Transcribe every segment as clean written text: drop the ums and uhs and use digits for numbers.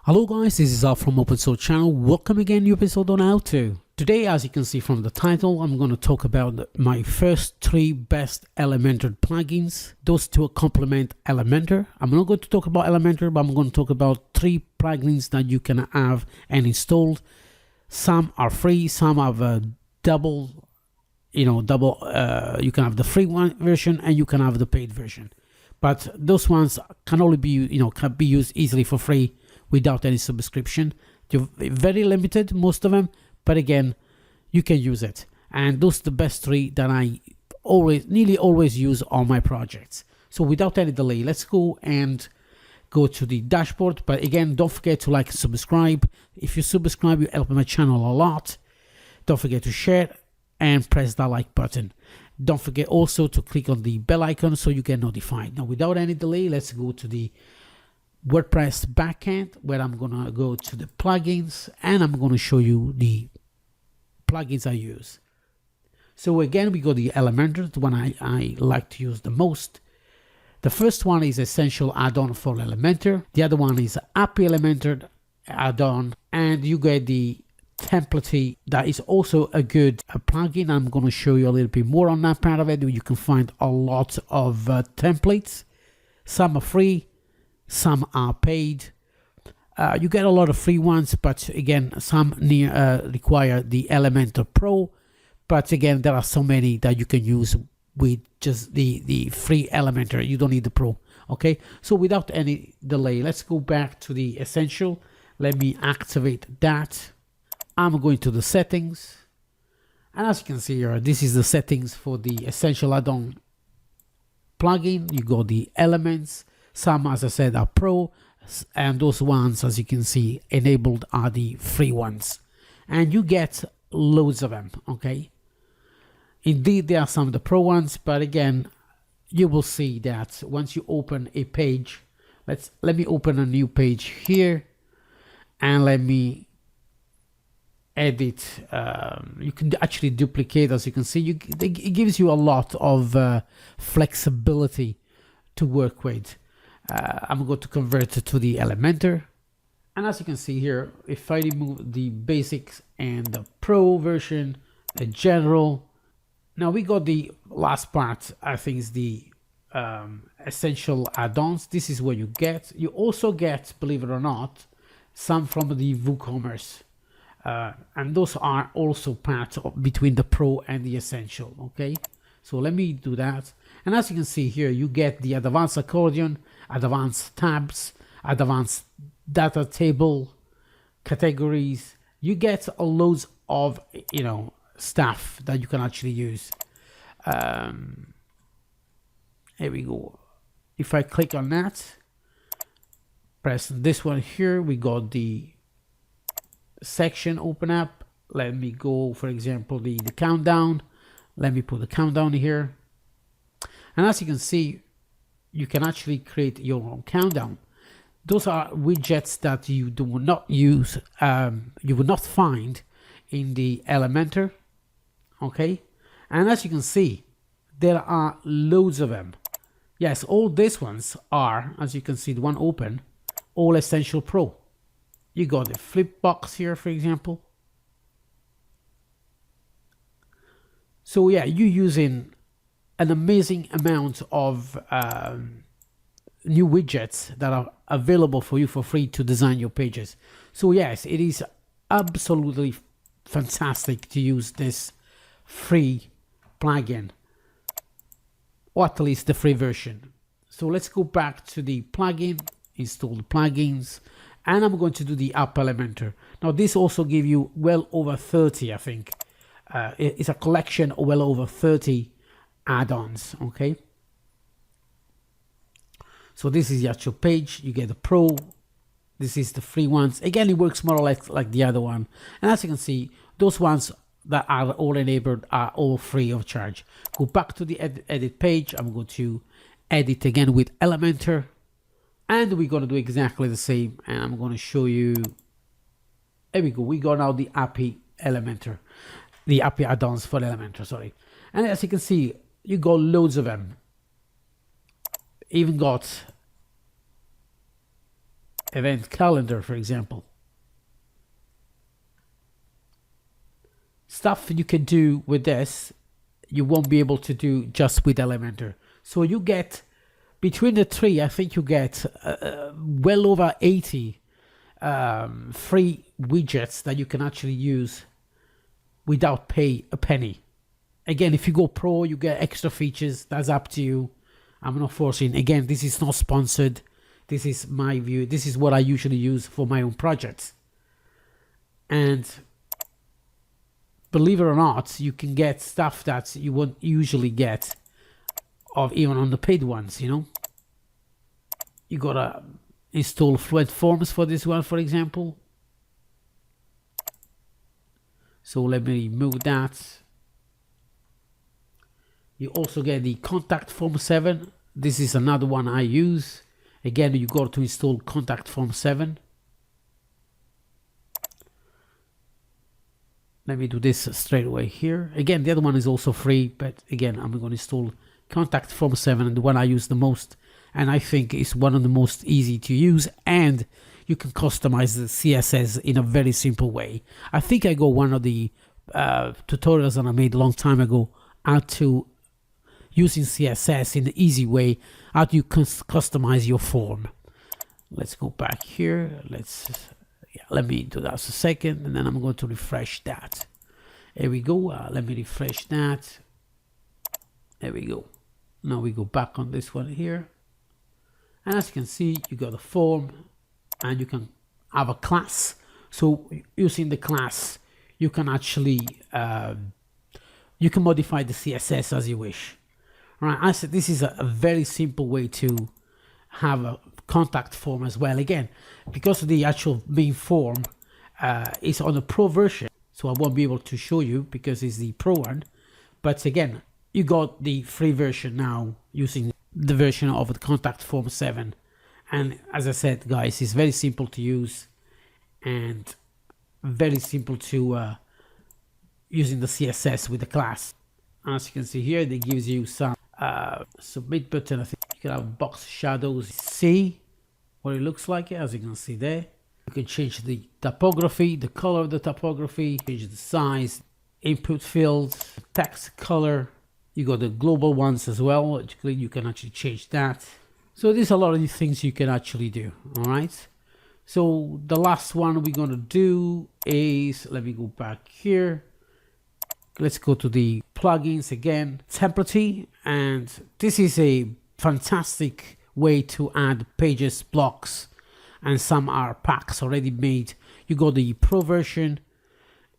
Hello guys, this is Al from Open Source Channel. Welcome again to episode on how to. Today, as you can see from the title, I'm going to talk about my first 3 best Elementor plugins. Those 2 complement Elementor. I'm not going to talk about Elementor, but I'm going to talk about 3 plugins that you can have and installed. Some are free, some have a double. You can have the free version and you can have the paid version. But those ones can only be, can be used easily for free without any subscription. They're very limited, most of them, but again, you can use it. And those are the best 3 that I nearly always use on my projects. So without any delay, let's go to the dashboard. But again, don't forget to like and subscribe. If you subscribe, you help my channel a lot. Don't forget to share and press that like button. Don't forget also to click on the bell icon so you get notified. Now, without any delay, let's go to the WordPress backend, where I'm gonna go to the plugins and I'm gonna show you the plugins I use. So again, we go the Elementor, the one I like to use the most. The first one is Essential Add-on for Elementor. The other one is Happy Elementor add-on, and you get the template that is also a good plugin. I'm going to show you a little bit more on that part of it. You can find a lot of templates. Some are free, some are paid. You get a lot of free ones, but again, some require the Elementor Pro. But again, there are so many that you can use with just the free Elementor. You don't need the Pro. Okay, so without any delay, let's go back to the Essential. Let me activate that. I'm going to the settings, and as you can see here, this is the settings for the Essential Add-on plugin. You got the elements. Some, as I said, are pro, and those ones, as you can see, enabled are the free ones, and you get loads of them. Okay, indeed there are some of the pro ones, but again, you will see that once you open a page, let me open a new page here, and let me edit. You can actually duplicate, as you can see. It gives you a lot of flexibility to work with. I'm going to convert it to the Elementor, and as you can see here, if I remove the basics and the pro version, the general, now we got the last part. I think is the essential add-ons. This is what you also get, believe it or not, some from the WooCommerce. And those are also part of between the pro and the essential. Okay, so let me do that, and as you can see here, you get the advanced accordion, advanced tabs, advanced data table, categories. You get a loads of stuff that you can actually use. Here we go. If I click on that, press this one here, we got the section open up. Let me go, for example, the countdown. Let me put the countdown here, and as you can see, you can actually create your own countdown. Those are widgets that you do not use, you will not find in the Elementor. Okay, and as you can see, there are loads of them. Yes, all these ones are, as you can see, the one open, all Essential Pro. You got the flip box here, for example. So yeah, you're using an amazing amount of new widgets that are available for you for free to design your pages. So yes, it is absolutely fantastic to use this free plugin, or at least the free version. So let's go back to the plugin, install the plugins, and I'm going to do the App Elementor. Now this also gives you well over 30, I think. It's a collection of well over 30 add-ons. Okay, so this is the actual page. You get the pro, this is the free ones. Again, it works more or less like the other one, and as you can see, those ones that are all enabled are all free of charge. Go back to the edit page. I'm going to edit again with Elementor, and we're going to do exactly the same, and I'm going to show you. There we go. We got now the Happy Elementor, the Happy add-ons for Elementor, sorry. And as you can see, you got loads of them. Even got event calendar, for example. Stuff you can do with this, you won't be able to do just with Elementor. So you get, between the three, I think you get well over 80 free widgets that you can actually use without pay a penny. Again, if you go pro, you get extra features. That's up to you. I'm not forcing. Again, this is not sponsored. This is my view. This is what I usually use for my own projects. And believe it or not, you can get stuff that you won't usually get of even on the paid ones, you know. You gotta install Fluent Forms for this one, for example. So let me remove that. You also get the Contact Form 7. This is another one I use. Again, you got to install Contact Form 7. Let me do this straight away here. Again, the other one is also free, but again, I'm going to install Contact Form 7, and the one I use the most, and I think is one of the most easy to use, and you can customize the CSS in a very simple way. I think I got one of the tutorials that I made a long time ago, how to using CSS in the easy way, how do you customize your form. Let's go back here. Let me do that a second, and then I'm going to refresh that. Here we go. Let me refresh that. There we go. Now we go back on this one here. And as you can see, you got a form and you can have a class. So using the class, you can actually, you can modify the CSS as you wish. All right, I said this is a very simple way to have a contact form as well. Again, because the actual main form is on the pro version, so I won't be able to show you because it's the pro one. But again, you got the free version now using the version of the Contact Form 7. And as I said, guys, it's very simple to use and very simple to using the CSS with the class. As you can see here, it gives you some submit button. I think you can have box shadows. See what it looks like, as you can see there. You can change the typography, the color of the typography, change the size, input fields, text color. You got the global ones as well. You can actually change that. So there's a lot of these things you can actually do. All right. So the last one we're going to do is, let me go back here. Let's go to the plugins again, Template, and this is a fantastic way to add pages, blocks, and some are packs already made. You got the pro version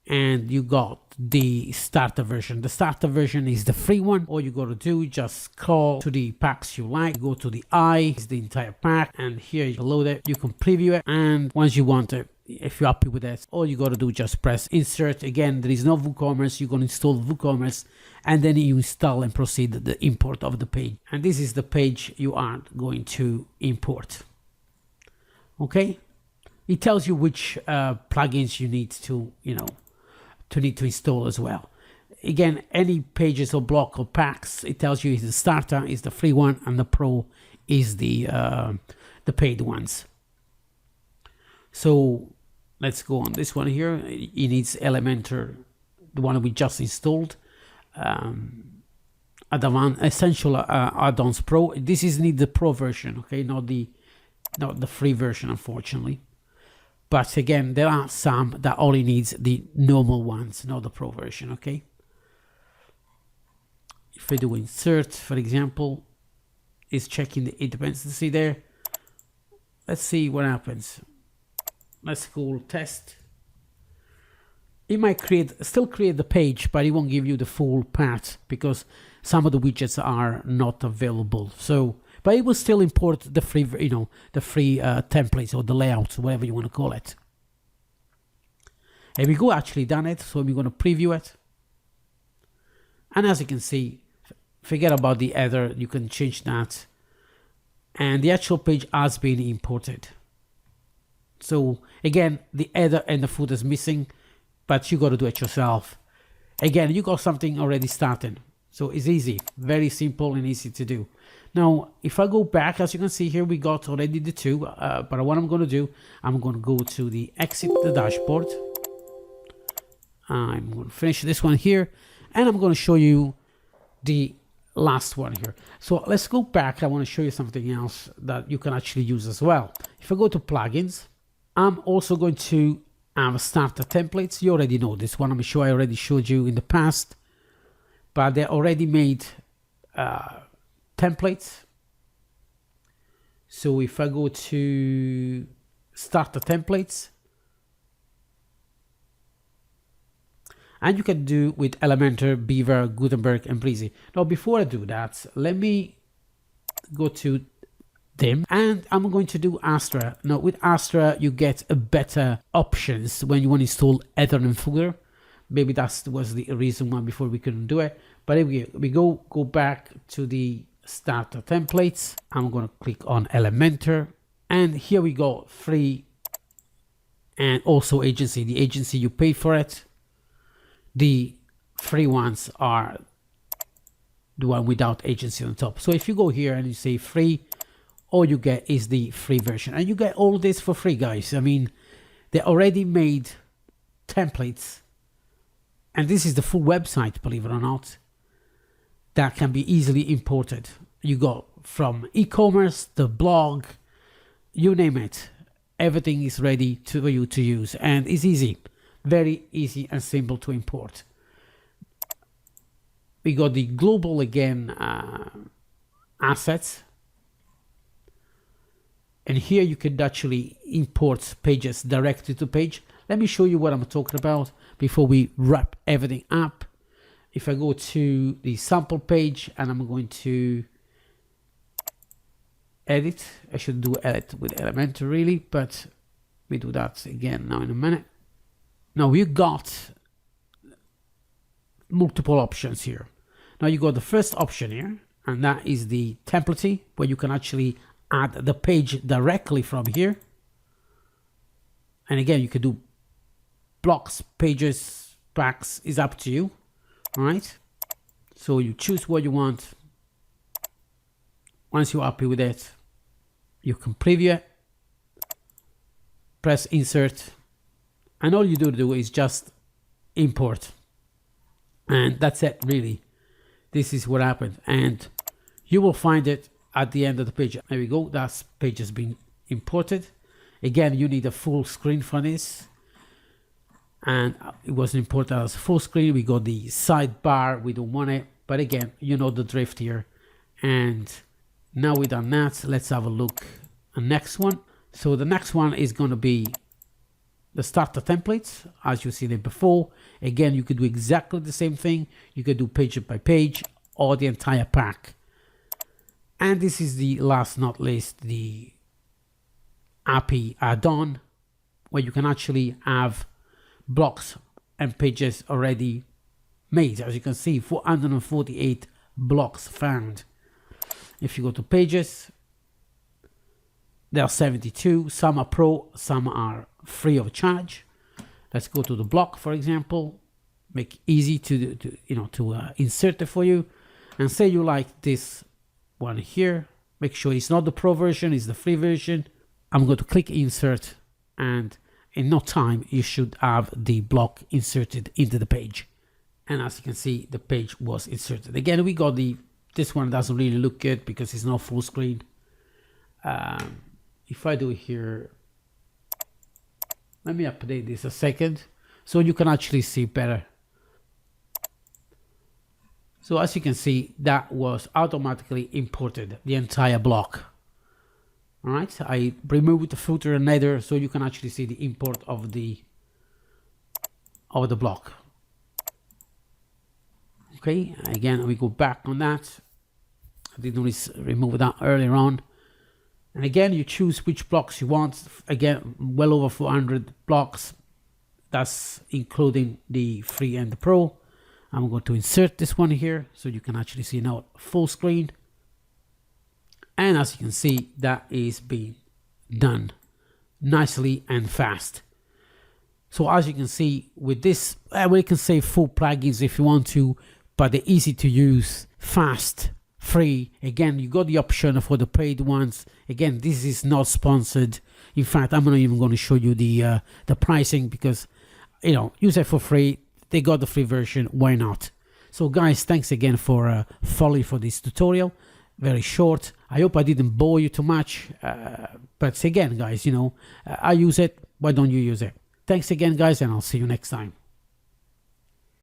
and you got the starter version. The starter version is the free one. All you got to do, just scroll to the packs you like, go to the I, is the entire pack, and here you load it. You can preview it, and once you want it, if you're happy with it, all you got to do, just press insert. Again, there is no WooCommerce. You're going to install WooCommerce, and then you install and proceed the import of the page. And this is the page you are going to import. Okay, it tells you which plugins you need to, need to install as well. Again, any pages or block or packs, it tells you is the starter is the free one, and the pro is the paid ones. So let's go on this one here. It needs Elementor, the one we just installed. Essential Addons Pro. This is need the pro version, okay, not the free version, unfortunately. But again, there are some that only needs the normal ones, not the pro version, okay? If I do insert, for example, it's checking the dependency there. Let's see what happens. Let's go test. It might still create the page, but it won't give you the full path because some of the widgets are not available. So, but it will still import the free, the free templates or the layouts, whatever you want to call it. Here we go, actually done it. So we're going to preview it. And as you can see, forget about the header. You can change that. And the actual page has been imported. So again, the header and the footer is missing, but you got to do it yourself. Again, you got something already started. So it's easy, very simple and easy to do. Now, if I go back, as you can see here, we got already the two, but what I'm going to do, I'm going to go to the exit the dashboard. I'm going to finish this one here, and I'm going to show you the last one here. So let's go back. I want to show you something else that you can actually use as well. If I go to plugins, I'm also going to starter templates. You already know this one. I'm sure I already showed you in the past, but they're already made templates. So if I go to starter templates, and you can do with Elementor, Beaver, Gutenberg, and Breezy. Now, before I do that, let me go to them, and I'm going to do Astra. Now, with Astra, you get a better options when you want to install Addon and Footer. Maybe that was the reason why before we couldn't do it. But if we go back to the starter templates, I'm going to click on Elementor, and here we go, free, and also agency. The agency, you pay for it. The free ones are the one without agency on top. So if you go here and you say free, all you get is the free version, and you get all this for free, guys. I mean, they already made templates, and this is the full website, believe it or not, that can be easily imported. You go from e-commerce, the blog, you name it, everything is ready for you to use, and it's easy. Very easy and simple to import. We got the global again assets, and here you can actually import pages directly to page. Let me show you what I'm talking about before we wrap everything up. If I go to the sample page and I'm going to edit, I should do edit with Elementor really, but we do that again now in a minute. Now we got multiple options here. Now you got the first option here, and that is the template, where you can actually add the page directly from here. And again, you can do blocks, pages, packs, is up to you. All right. So you choose what you want. Once you're happy with it, you can preview it, press insert, and all you do is just import, and that's it really. This is what happened, and you will find it at the end of the page. There we go, that page has been imported. Again, you need a full screen for this, and it was imported as full screen. We got the sidebar, we don't want it, but again, you know the drift here. And now we done that, let's have a look at the next one. So the next one is going to be the starter templates, as you seen it before. Again, you could do exactly the same thing. You could do page by page or the entire pack. And this is the last not least, the API add-on, where you can actually have blocks and pages already made. As you can see, 448 blocks found. If you go to pages, there are 72. Some are pro, some are free of charge. Let's go to the block, for example. Make easy to insert it for you, and say you like this one here. Make sure it's not the pro version, it's the free version. I'm going to click insert, and in no time you should have the block inserted into the page. And as you can see, the page was inserted. Again, we got this one doesn't really look good because it's not full screen. If I do here, let me update this a second so you can actually see better. So as you can see, that was automatically imported, the entire block. All right, I removed the footer and header so you can actually see the import of the block. Okay, again, we go back on that. I didn't remove that earlier on. And again, you choose which blocks you want. Again, well over 400 blocks. That's including the free and the pro. I'm going to insert this one here so you can actually see now full screen. And as you can see, that is being done nicely and fast. So as you can see with this, we can say full plugins if you want to, but they're easy to use, fast, free. Again, you got the option for the paid ones. Again, this is not sponsored. In fact, I'm not even going to show you the pricing, because use it for free. They got the free version, why not? So guys, thanks again for following for this tutorial. Very short. I hope I didn't bore you too much, but again guys, I use it. Why don't you use it? Thanks again guys, and I'll see you next time.